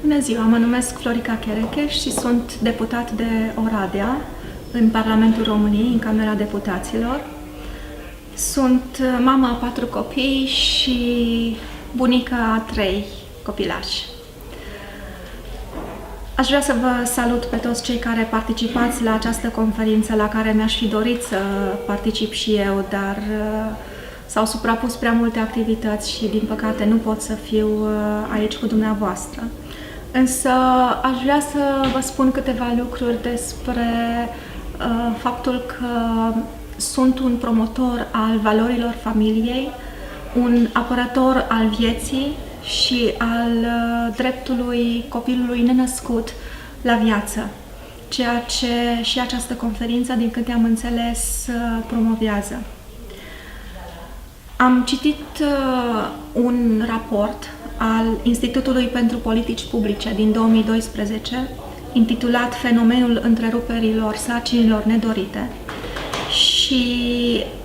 Bună ziua, mă numesc Florica Chereche și sunt deputat de Oradea în Parlamentul României, în Camera Deputaților. Sunt mama a 4 copii și bunica a 3 copilași. Aș vrea să vă salut pe toți cei care participați la această conferință, la care mi-aș fi dorit să particip și eu, dar s-au suprapus prea multe activități și, din păcate, nu pot să fiu aici cu dumneavoastră. Însă aș vrea să vă spun câteva lucruri despre faptul că sunt un promotor al valorilor familiei, un apărător al vieții și al dreptului copilului nenăscut la viață, ceea ce și această conferință, din câte am înțeles, promovează. Am citit un raport al Institutului pentru Politici Publice din 2012, intitulat Fenomenul întreruperilor sarcinilor nedorite, și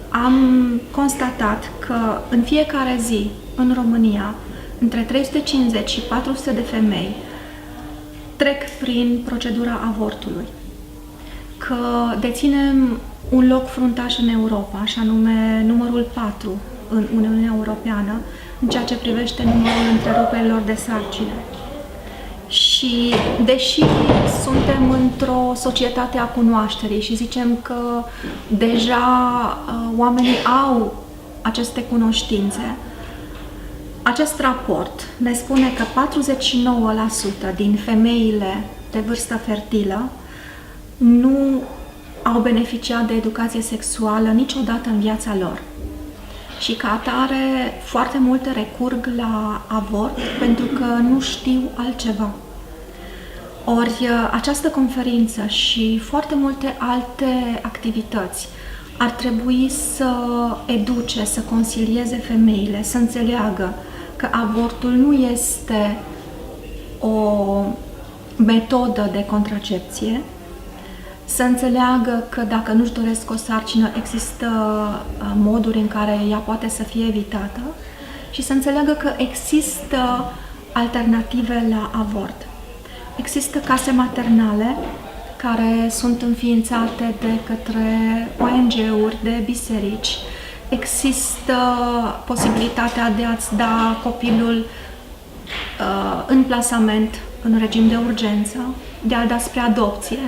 am constatat că în fiecare zi, în România, între 350 și 400 de femei trec prin procedura avortului, că deținem un loc fruntaș în Europa, și anume numărul 4 în Uniunea Europeană, în ceea ce privește numărul întreruperilor de sarcine. Și deși suntem într-o societate a cunoașterii și zicem că deja oamenii au aceste cunoștințe, acest raport ne spune că 49% din femeile de vârstă fertilă nu au beneficiat de educație sexuală niciodată în viața lor. Și ca atare, foarte multe recurg la avort pentru că nu știu altceva. Ori această conferință și foarte multe alte activități ar trebui să educe, să consilieze femeile, să înțeleagă că avortul nu este o metodă de contracepție, să înțeleagă că dacă nu-și doresc o sarcină, există moduri în care ea poate să fie evitată și să înțeleagă că există alternative la avort. Există case maternale care sunt înființate de către ONG-uri, de biserici. Există posibilitatea de a-ți da copilul în plasament, în regim de urgență, de a-l da spre adopție.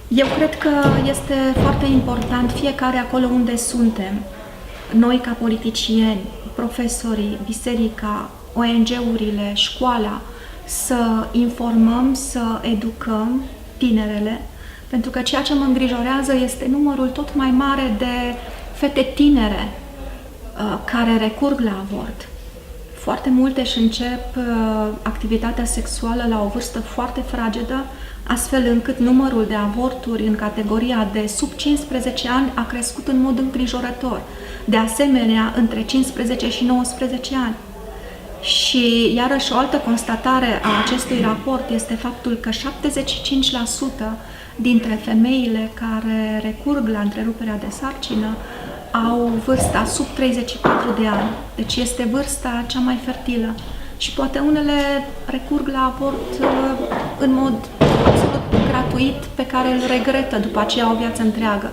Eu cred că este foarte important, fiecare acolo unde suntem, noi ca politicieni, profesorii, biserica, ONG-urile, școala, să informăm, să educăm tinerele, pentru că ceea ce mă îngrijorează este numărul tot mai mare de fete tinere care recurg la avort. Foarte multe își încep activitatea sexuală la o vârstă foarte fragedă, astfel încât numărul de avorturi în categoria de sub 15 ani a crescut în mod îngrijorător. De asemenea, între 15 și 19 ani. Și iarăși o altă constatare a acestui raport este faptul că 75% dintre femeile care recurg la întreruperea de sarcină au vârsta sub 34 de ani. Deci este vârsta cea mai fertilă. Și poate unele recurg la avort în mod absolut gratuit, pe care îl regretă după aceea o viață întreagă.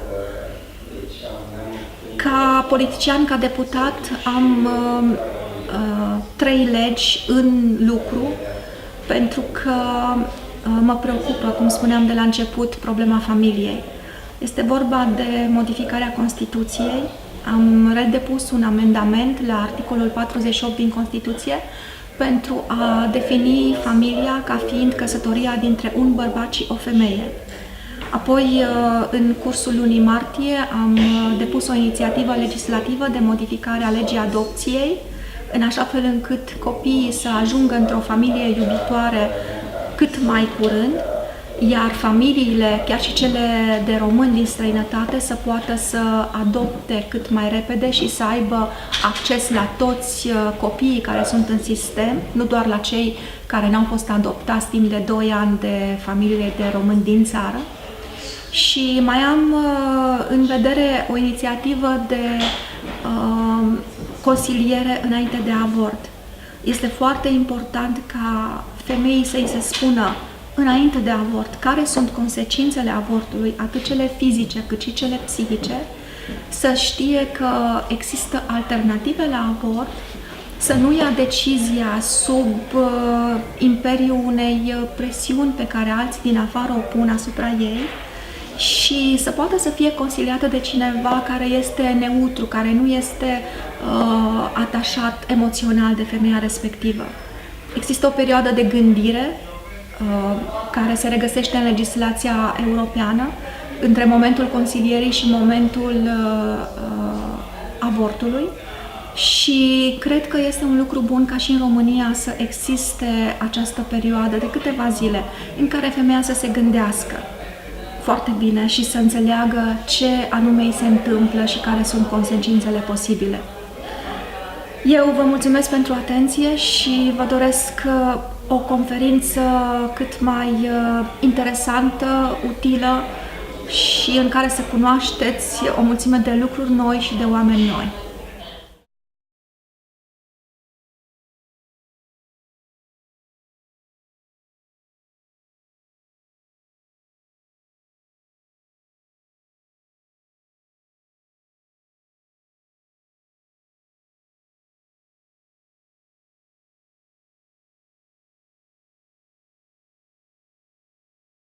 Ca politician, ca deputat, am 3 legi în lucru, pentru că mă preocupă, cum spuneam de la început, problema familiei. Este vorba de modificarea Constituției. Am redepus un amendament la articolul 48 din Constituție pentru a defini familia ca fiind căsătoria dintre un bărbat și o femeie. Apoi, în cursul lunii martie, am depus o inițiativă legislativă de modificare a legii adopției, în așa fel încât copiii să ajungă într-o familie iubitoare cât mai curând, iar familiile, chiar și cele de români din străinătate, să poată să adopte cât mai repede și să aibă acces la toți copiii care sunt în sistem, nu doar la cei care n-au fost adoptați timp de 2 ani de familiile de români din țară. Și mai am în vedere o inițiativă de consiliere înainte de avort. Este foarte important ca femeii să-i se spună înainte de avort care sunt consecințele avortului, atât cele fizice cât și cele psihice, să știe că există alternative la avort, să nu ia decizia sub imperiul unei presiuni pe care alții din afară o pun asupra ei și să poată să fie consiliată de cineva care este neutru, care nu este atașat emoțional de femeia respectivă. Există o perioadă de gândire care se regăsește în legislația europeană între momentul consilierii și momentul avortului și cred că este un lucru bun ca și în România să existe această perioadă de câteva zile în care femeia să se gândească foarte bine și să înțeleagă ce anume îi se întâmplă și care sunt consecințele posibile. Eu vă mulțumesc pentru atenție și vă doresc o conferință cât mai interesantă, utilă și în care să cunoașteți o mulțime de lucruri noi și de oameni noi.